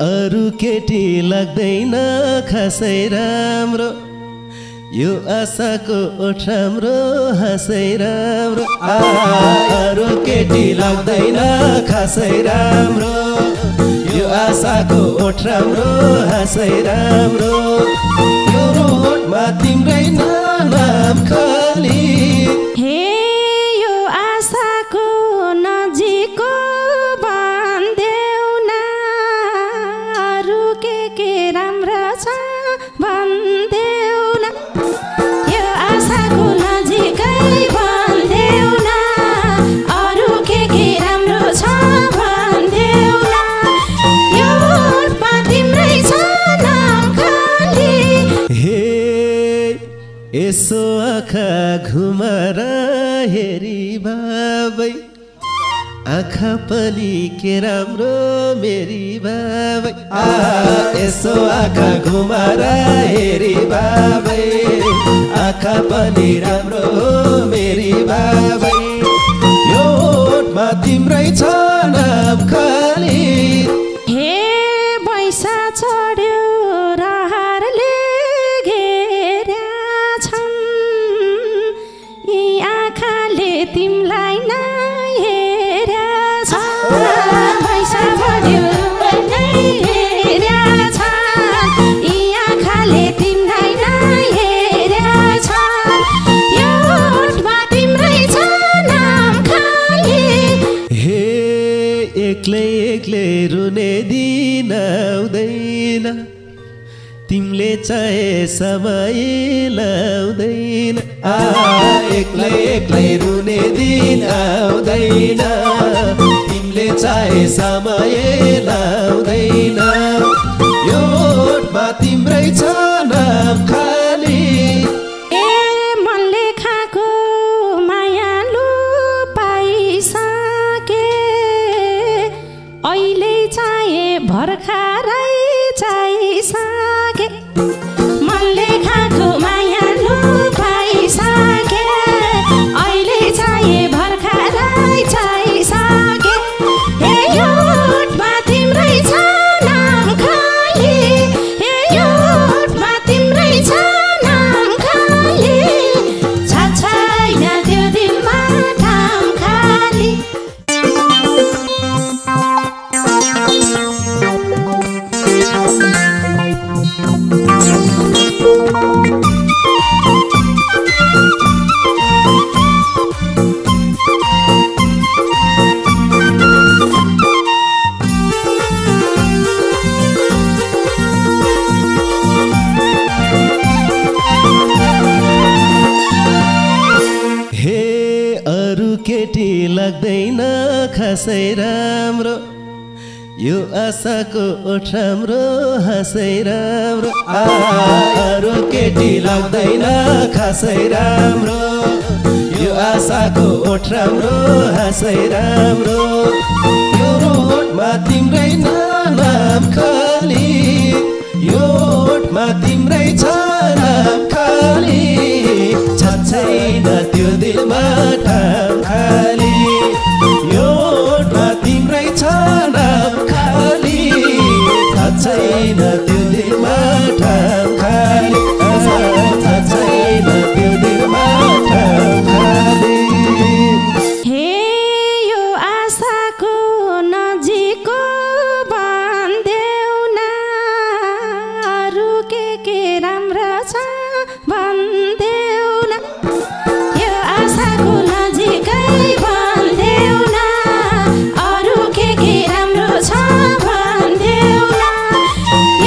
अरू केटी लाग्दैन खासै राम्रो यो आशाको ओठ राम्रो हाँसै राम्रो अरू केटी लाग्दैन खासै राम्रो यो आशाको ओठ राम्रो हाँसै राम्रो यो रोडमा तिम्रै नाम खाली हे यो आशाको नजिकको भन्देऊ न अरू के राम्रो छ भन्देऊ न यो आशाको नजिकै भन्देऊ न अरू के राम्रो छ भन्देऊ न यो रोडमा तिम्रै छ नाम खाली हे यसो आँखा घुमाएर हेरी बाबै आँखा पनि के राम्रो मेरी बाबै यसो आँखा घुमाएर हेरी बाबै आँखा पनि राम्रो मेरी बाबै यो ओठमा तिम्रै छ नाम खाली हे पैसा छोड्यो रहरले घेर्या छन् यी आँखाले तिमीलाई नै हेर्या छ पैसा छोड्यो नै हेर्या छ यी आँखाले तिमीलाई नै हेर्या छ यो ओठमा तिम्रै छ नाम खाली हे एक्लै एक्लै रुने दिन आउँदैन तिमीले चाहे समय लाउँदैन एक्लै एक्लै रुने दिन आउँदैन तिमीले चाहे समय लाउँदैन यो ओठमा तिम्रै छ नाम खाली ए मनले खाएको मायालु पाइसके अहिले चाहे भर्खरै चाहिसके मनले खाएको मायालु पाइसके अहिले चाहे भर्खरै चाहिसके हे यो ओठमा तिम्रै छ नाम खाली हे यो ओठमा तिम्रै छ नाम खाली छ छैन त्यो दिलमा ठाम खाली हे अरू केटी लाग्दैन खासै राम्रो यो आशाको ओठ राम्रो हाँसै राम्रो अरू केटी लाग्दैन खासै राम्रो यो आशाको ओठ राम्रो हाँसै राम्रो यो रोडमा तिम्रै नाम खाली यो ओठमा तिम्रै छ नाम खाली छैन त्यो दिलमा ठाम खाली यो ओठमा तिम्रै छ नाम खाली छैन त्यो दिलमा ठाम खाली छैन त्यो दिलमा ठाम खाली हे यो आशाको नजिकको भन्देऊ न अरू के राम्रो छ भन्देऊ न यो आशाको नजिकै भन्देऊ न अरू के राम्रो छ भन्देऊ न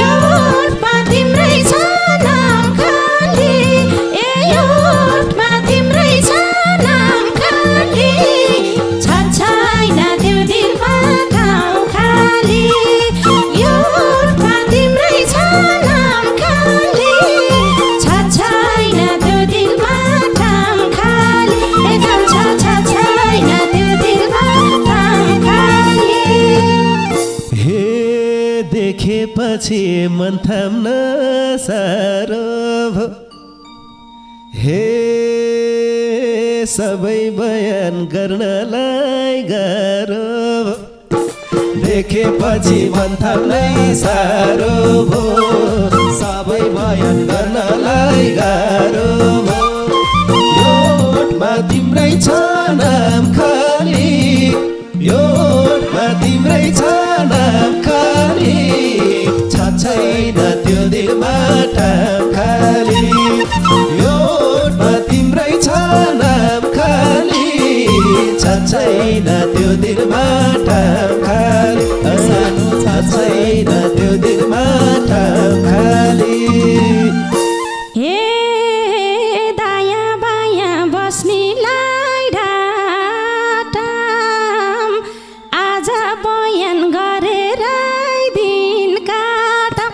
यो ओठमा तिम्रै छ नाम खाली ए यो ओठमा तिम्रै छ नाम खाली छ छैन त्यो दिलमा ठाउँ खाली यो ओठमा तिम्रै छ नाम खाली छ छैन त्यो दिलमा ठाउँ खाली एकदम छ छैन त्यो दिलमा ठाउँ खाली हे देखेपछि मन थाम्न साह्रो भो हे सबै बयान गर्नलाई गाह्रो भो देखेपछि मन थाम्नै साह्रो भो सबै बयान गर्नलाई गाह्रो भो यो ओठमा तिम्रै छ नाम खाली यो ओठमा तिम्रै छ नाम खाली छ छैन त्यो दिलमा ठाम खाली यो ओठमा तिम्रै छ नाम खाली छ छैन त्यो दिलमा ठाम खाली सानो छ छैन त्यो दिलमा ठाम खाली हे दायाँ बायाँ बस्नेलाई ढाटाम आज बयान गरेर दिन काटम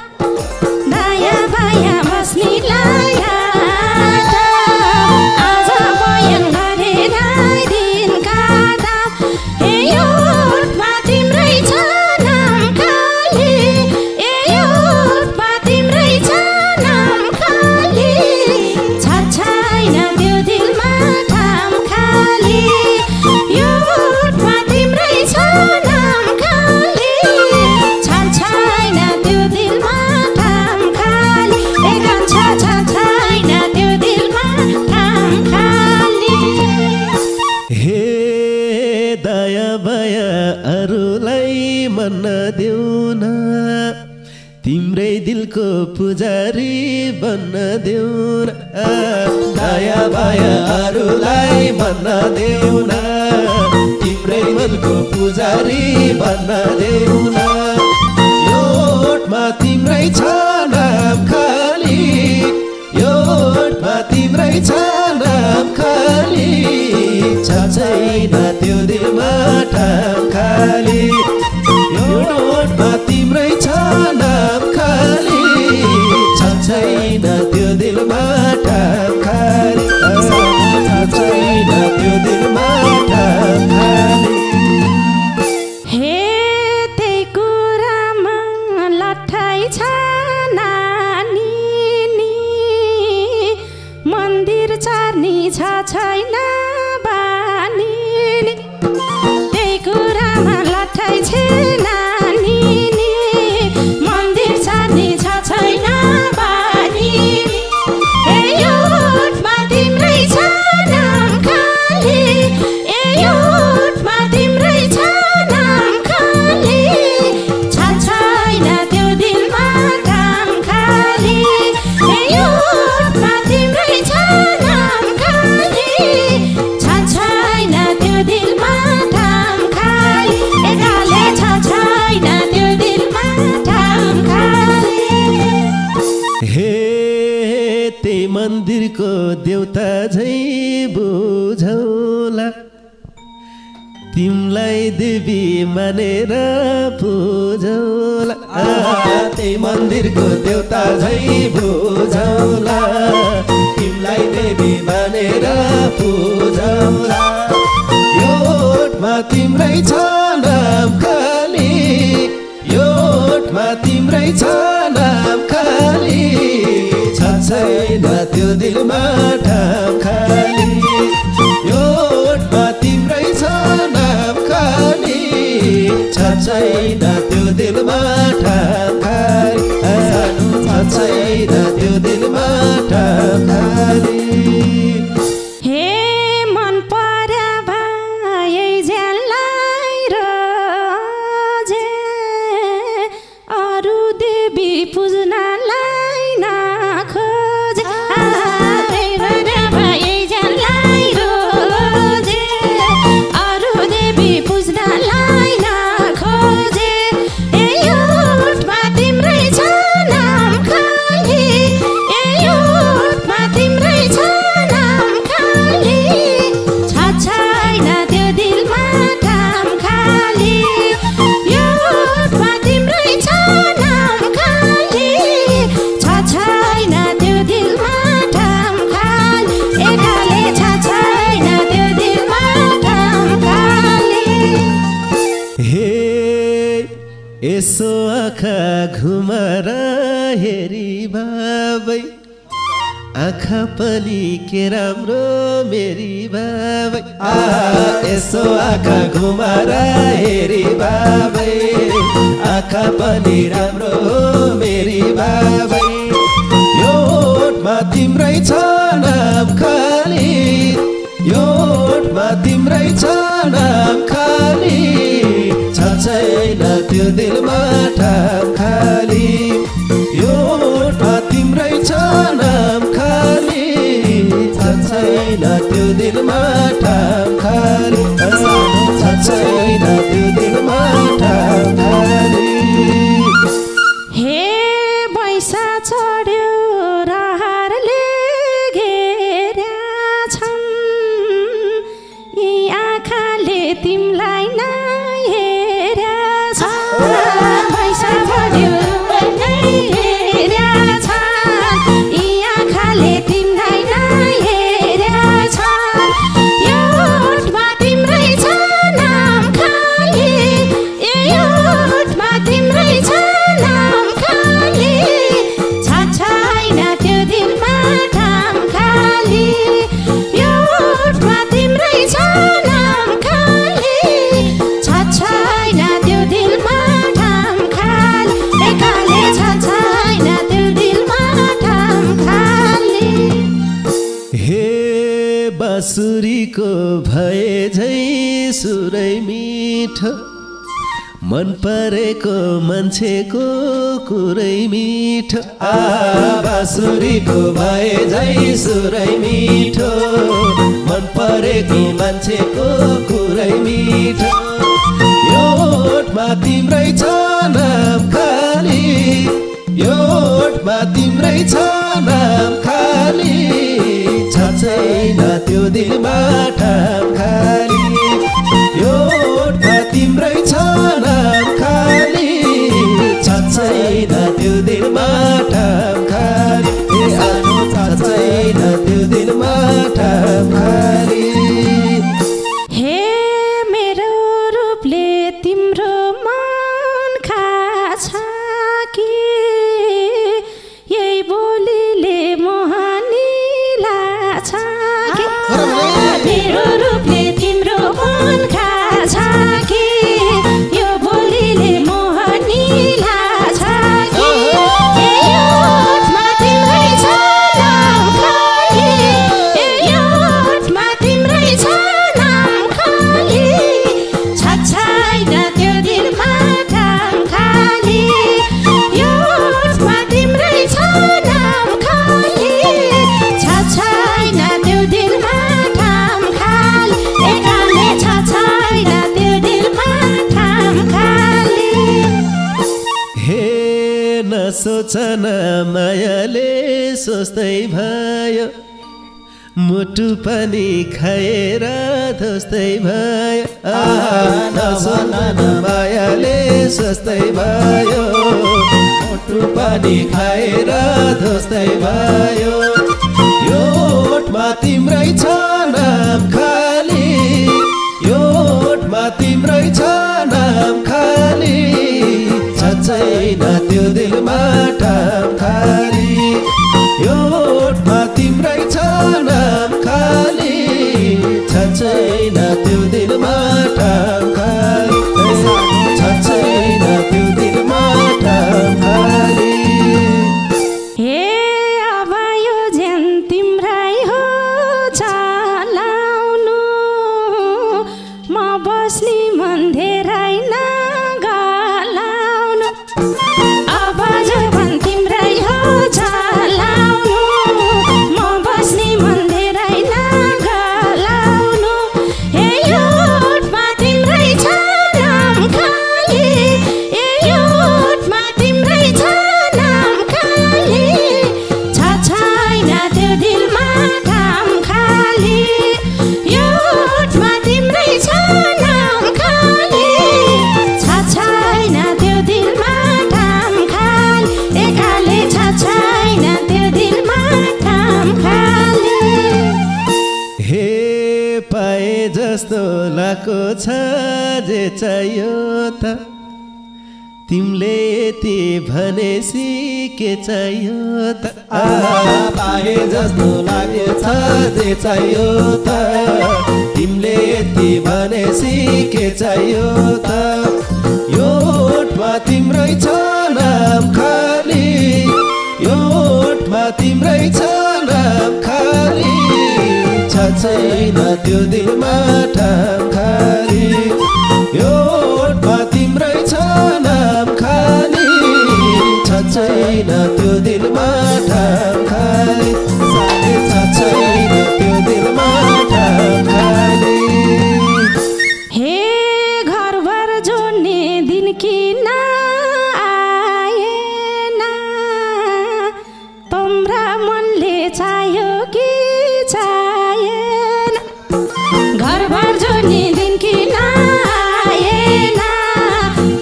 दायाँ बायाँ बस्नेलाई ढाटाम आज बयान गरेर दिन काटम हे यो ओठमा तिम्रै छ नाम खाली ए यो ओठमा तिम्रै छ नाम खाली छ छैन त्यो दिलमा ठाम खाली यो ओठमा तिम्रै छ नाम खाली छ छैन त्यो दिलमा ठाम खाली छ छैन त्यो दिलमा ठाम खाली हे दया बया अरूलाई मन देऊ न तिम्रै दिलको पुजारी बन्न देऊ न दया बया अरूलाई मन देऊ न तिम्रै दिलको पुजारी बन्न देऊ न यो ओठमा तिम्रै छ नाम खाली यो ओठमा तिम्रै छ नाम खाली छ छैन त्यो दिलमा ठाम खाली यो ओठमा तिम्रै छ नाम खाली छ छैन त्यो दिलमा ठाम खाली छ छैन त्यो दिलमा ठाम खाली हे त्यही कुरामा लट्ठाइ छ नानी नि मन्दिर चार्नी छ छैन बानी नि त्यही कुरामा लट्ठाइ छ नानी नि मन्दिर चार्नी छ छैन बानी नि ए यो ओठमा तिम्रै छ नाम खाली ए यो ओठमा तिम्रै छ नाम खाली छ छैन त्यो दिलमा ठाम खाली ए यो ओठमा तिम्रै छ नाम खाली छ छैन त्यो दिलमा ठाम खाली एकाले छ छैन त्यो दिलमा ठाम खाली हे त्यही मन्दिरको देउता झै बुझौला तिमलाई देवी मानेर पूजौला त्यही मन्दिरको देउता झै बुझौला तिमलाई देवी मानेर पूजौला यो ओठमा तिम्रै छ नाम खाली यो ओठमा तिम्रै छ नाम खाली छ छैन त्यो दिलमा ठाम खाली यो ओठमा तिम्रै छ नाम खाली छ छैन त्यो दिलमा ठाम खाली सानो छ छैन त्यो दिलमा ठाम खाली हे मन पर्या भाइ ज्यानलाई रोजे अरू देवी पुज्नलाई नखोजे हे पर्या भाइ ज्यानलाई रोजे अरू देवी पुज्नलाई नखोजे ए यो ओठमा तिम्रै छ नाम खाली ए यो ओठमा तिम्रै छ नाम खाली छ छैन त्यो दिलमा ठाम खाली यो ओठमा तिम्रै छ नाम खाली छ छैन त्यो दिलमा ठाम खाली एकाले छ छैन त्यो दिलमा ठाम खाली हे यसो आँखा घुमाएर हेरी बाबै आँखा पनि के राम्रो मेरी बाबै यसो आँखा घुमाएर हेरी बाबै आँखा पनि राम्रो मेरी बाबै यो ओठमा तिम्रै छ नाम खाली यो ओठमा तिम्रै छ नाम खाली छ छैन त्यो दिलमा ठाम खाली यो ओठमा तिम्रै छ नाम खाली छ छैन त्यो दिलमा ठाम खाली छ छैन त्यो दिलमा ठाम खाली हे बैसा चढ्यो रहरले घेर्या छन् यी आँखाले तिमीलाई नै हेर्या छन् बैसा चढ्यो हेर्या छन् यी आँखाले तिमीलाई नै हेर्या छन् यो ओठमा तिम्रै छ नाम खाली यो ओठमा तिम्रै छ नाम खाली छ छैन त्यो दिलमा ठाम खाली यो ओठमा तिम्रै छ नाम खाली छ छैन त्यो दिलमा ठाम खाली एकाले छ छैन त्यो दिलमा ठाम खाली हे बाँसुरीको भए झै सुरै मिठो मन परेको मान्छेको कुरै मिठो बाँसुरीको भए झै सुरै मिठो मन परेको मान्छेको कुरै मिठो यो ओठमा तिम्रै छ नाम खाली यो ओठमा तिम्रै छ नाम खाली छ छैन त्यो दिलमा ठाम खाली यो ओठमा तिम्रै छ नाम खाली छ छैन त्यो दिलमा ठाम खाली छ छैन त्यो दिलमा ठाम खाली हे मेरो रूपले तिम्रो मन खाछ कि यही बोलीले मोहनी लाछ कि मेरो रूपले तिम्रो मन खाछ कि यो बोलीले मोहनी लाछ कि यो ओठमा तिम्रै छ नाम खाली यो ओठमा तिम्रै छ नाम खाली छ छैन त्यो दिलमा ठाम खाली यो ओठमा तिम्रै छ नाम खाली छ छैन त्यो दिलमा ठाम खाली एकाले छ छैन त्यो दिलमा ठाम खाली हे नसोच न मायाले सोच्दै भयो मुटु पनि खाएर धोस्दै भयो नसोच न मायाले सोच्दै भयो मुटु पनि खाएर धोस्दै भयो यो ओठमा तिम्रै छ नाम खाली यो ओठमा तिम्रै छ नाम खाली छ छैन त्यो दिलमा ठाम खाली यो ओठमा तिम्रै छ नाम खाली छ छैन त्यो दिलमा ठाम खाली छ छैन त्यो दिलमा ठाम खाली हे अब यो ज्यान तिम्रै हो चलाउनु म बस्ने मन धेरै नगलाउनु अब जवान तिम्रै हो चलाउनु म बस्ने मन धेरै नगलाउनु हे यो ओठमा तिम्रै छ नाम खाली यो ओठमा तिम्रै छ नाम खाली छ छैन त्यो दिलमा ठाम खाली यो ओठमा तिम्रै छ नाम खाली छ छैन त्यो दिलमा ठाम खाली एकाले छ छैन त्यो दिलमा ठाम खाली हे पाए जस्तो लाको छ जे चाहियो त तिमीले यति भनेसी के चाहियो त पाए जस्तो लाग्यो छ जे चाहियो त तिमीले यति भनेसी के चाहियो त यो ओठमा तिम्रै छ नाम खाली यो ओठमा तिम्रै छ नाम खाली छ छैन त्यो दिलमा ठाम खाली यो ओठमा तिम्रै छ नाम खाली छ छैन त्यो दिलमा ठाम खाली साले छ छैन त्यो दिलमा ठाम खाली हे घरभर जोड्ने दिन किन आएन तम्रा मनले चाह्यो कि चाहेन घरभर जोड्ने दिन किन आएन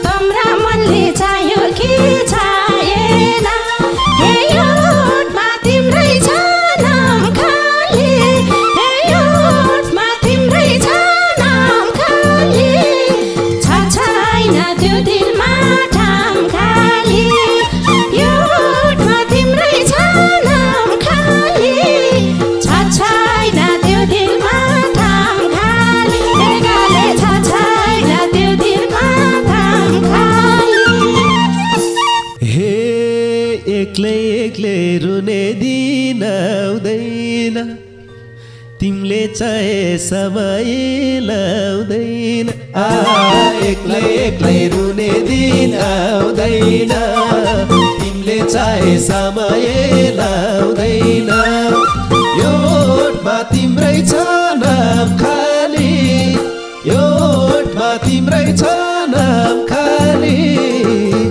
तम्रा मनले चाह्यो कि चाहेन हे यो ओठमा तिम्रै छ नाम खाली हे यो ओठमा तिम्रै छ नाम खाली छ छैन त्यो दिलमा ठाम खाली यो ओठमा तिम्रै छ नाम खाली छ छैन त्यो दिलमा ठाम खाली एकाले छ छैन त्यो दिलमा ठाम खाली हे एक्लै एक्लै रुने दिन आउँदैन तिमीले चाहे समय लाउँदैन एक्लै एक्लै रुने दिन आउँदैन तिमीले चाहे समय लाउँदैन यो ओठमा तिम्रै छ नाम खाली यो ओठमा तिम्रै छ नाम खाली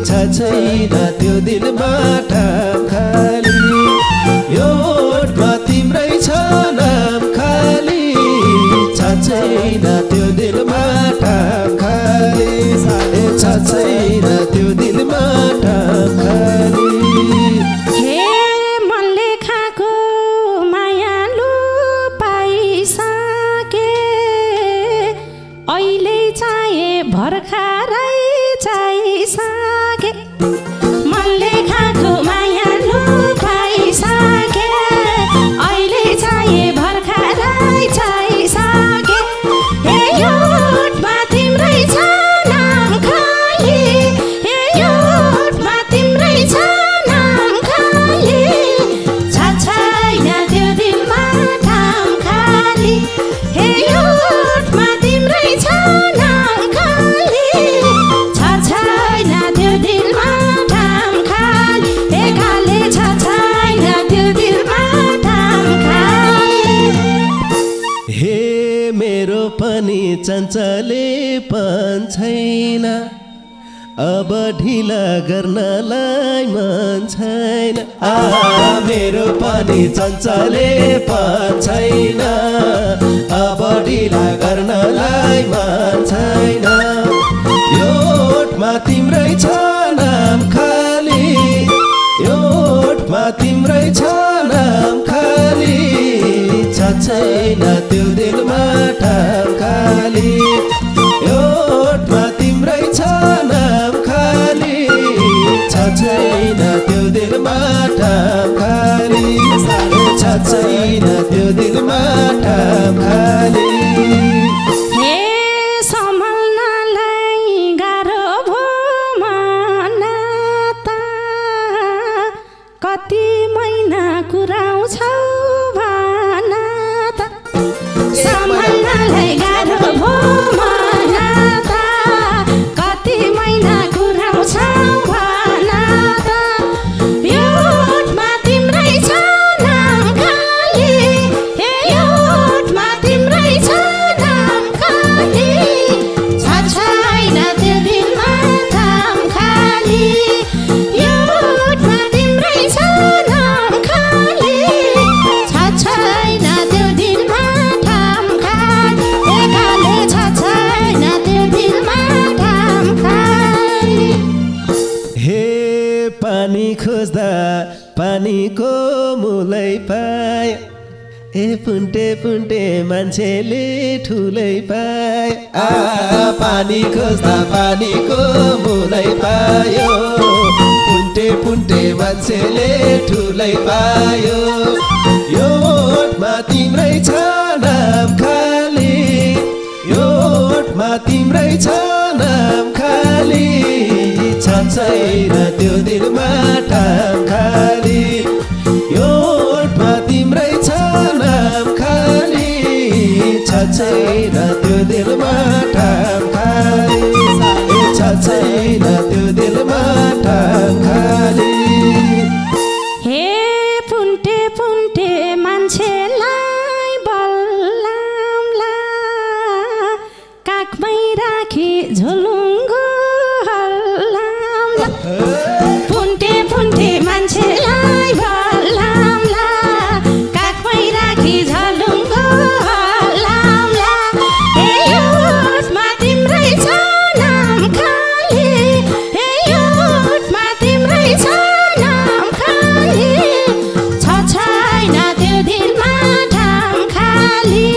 छ छैन त्यो दिलमा ठाम खाली यो ओठमा तिम्रै छ नाम खाली छ छैन त्यो दिलमा ठाम खाली साले छ छैन त्यो दिलमा ठाम खाली हे मनले खाएको मायालु पाइसके अहिले चाहे भर्खरै चाहिसके मनले खाएको मायालु पाइसके अहिले चाहे भर्खरै चाहिसके हे यो ओठमा तिम्रै छ नाम खाली हे यो ओठमा तिम्रै छ नाम खाली छ छैन त्यो दिलमा ठाम खाली हे यो ओठमा तिम्रै छ नाम खाली छ छैन त्यो दिलमा ठाम खाली एकाले छ छैन त्यो दिलमा ठाम खाली हे मेरो पनि चञ्चलेपन छैन अब ढिला गर्नलाई मन छैन मेरो पनि चञ्चलेपन छैन अब ढिला गर्नलाई मन छैन यो ओठमा तिम्रै छ नाम खाली यो ओठमा तिम्रै छ नाम खाली छ छैन त्यो दिलमा ठाम खाली यो ओठमा तिम्रै छ नाम खाली छ छैन त्यो दिलमा ठाम खाली छ छैन त्यो दिलमा ठाम खाली हे सम्हाल्नलाई गाह्रो भो मनाता कति महिना कुराउँछौ भनाता सम्हाल्नलाई गाह्रो भो मनाता कति महिना कुराउँछौ भनाता यो ओठमा तिम्रै छ नाम खाली हे यो ओठमा तिम्रै छ नाम खाली छ छैन त्यो दिलमा ठाम खाली यो ओठमा तिम्रै छ नाम खाली छ छैन त्यो दिलमा ठाम खाली एकाले छ छैन त्यो दिलमा ठाम खाली हे पानी खोज्दा पानीको मुलै पाए ए पुन्टे पुन्टे मान्छेले ठुलै पाए पानी खोज्दा पानीको मुलै पायो पुन्टे पुन्टे मान्छेले ठुलै पायो यो ओठमा तिम्रै छ नाम खाली यो ओठमा तिम्रै छ नाम खाली छ त्यो दिलमा ठाम खाली यो ओठमा तिम्रै छ नाम खाली छ छैन त्यो दिलमा ठाम खाली छ छैन त्यो दिलमा ठाम खाली हे पुन्टे पुन्टे मान्छेलाई बल्लामला काखमै राखी झुलुङ्गो हल्लामला पुन्टे पुन्टे मान्छेलाई बल्लामला काखमै राखी झुलुङ्गो हल्लामला हे यो ओठमा तिम्रै छ नाम खाली हे यो ओठमा तिम्रै छ नाम खाली छ छैन त्यो दिलमा ठाम खाली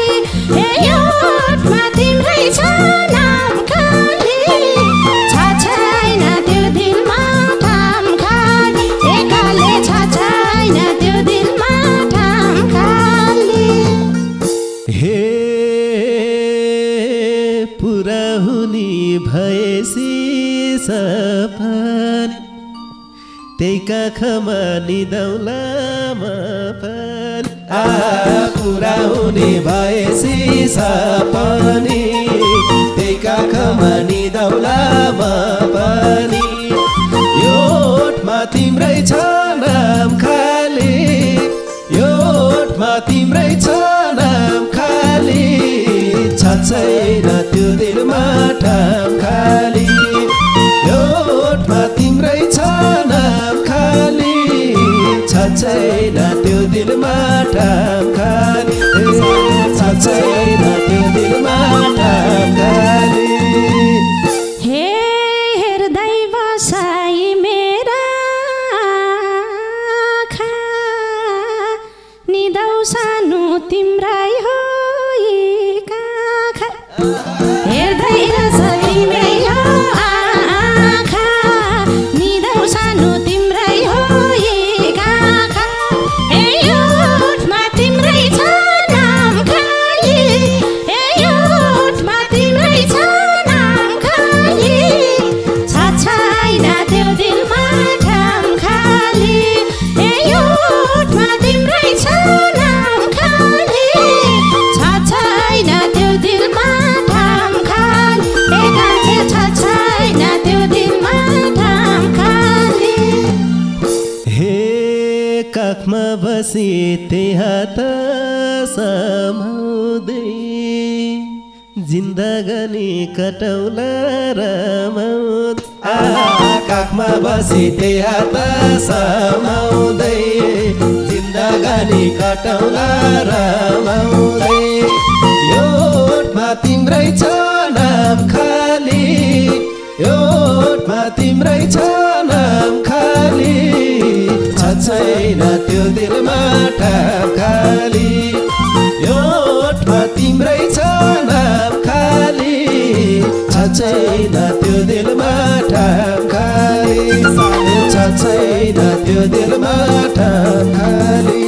हे यो ओठमा तिम्रै छ नाम खाली छ छैन त्यो दिलमा ठाम खाली एकाले छ छैन त्यो दिलमा ठाम खाली हे पुरा हुने भएसी सपन त्यही काखमा निदाउलामा पनि पुरा हुने भएसी सपनी त्यही काखमा निदाउलामा पनि यो ओठमा तिम्रै छ नाम खाली यो ओठमा तिम्रै छ नाम खाली छ छैन त्यो दिलमा ठाम खाली यो ओठमा तिम्रै छ नाम खाली छ छैन त्यो दिलमा ठाम खाली छ छैन त्यो दिलमा ठाम खाली हे हृदय बसाई मेरा आँखा निदाउ सानो तिम्रै हो यी काखा हृदय बसाई मेरो आँखा निदाउ सानो तिम्रै हो यी काखा हे यो ओठमा तिम्रै छ नाम खाली हे यो ओठमा तिम्रै छ नाम खाली छ छैन त्यो दिलमा ठाम खाली हे यो ओठमा तिम्रै छ नाम खाली छ छैन त्यो दिलमा ठाम खाली एकाले छ छैन त्यो दिलमा ठाम खाली हे काखमा बसी त्यहाँ त समाउँदै जिन्दगानी कटौला रमाउँदै काखमा बसी त्यहाँ त समाउँदै जिन्दगानी कटौला रमाउँदै यो ओठमा तिम्रै छ नाम खाली यो ओठमा तिम्रै छ नाम खाली छ छैन त्यो दिलमा ठाम खाली यो ओठमा तिम्रै छ नाम खाली छ छैन त्यो दिलमा ठाम खाली छ छैन त्यो दिलमा ठाम खाली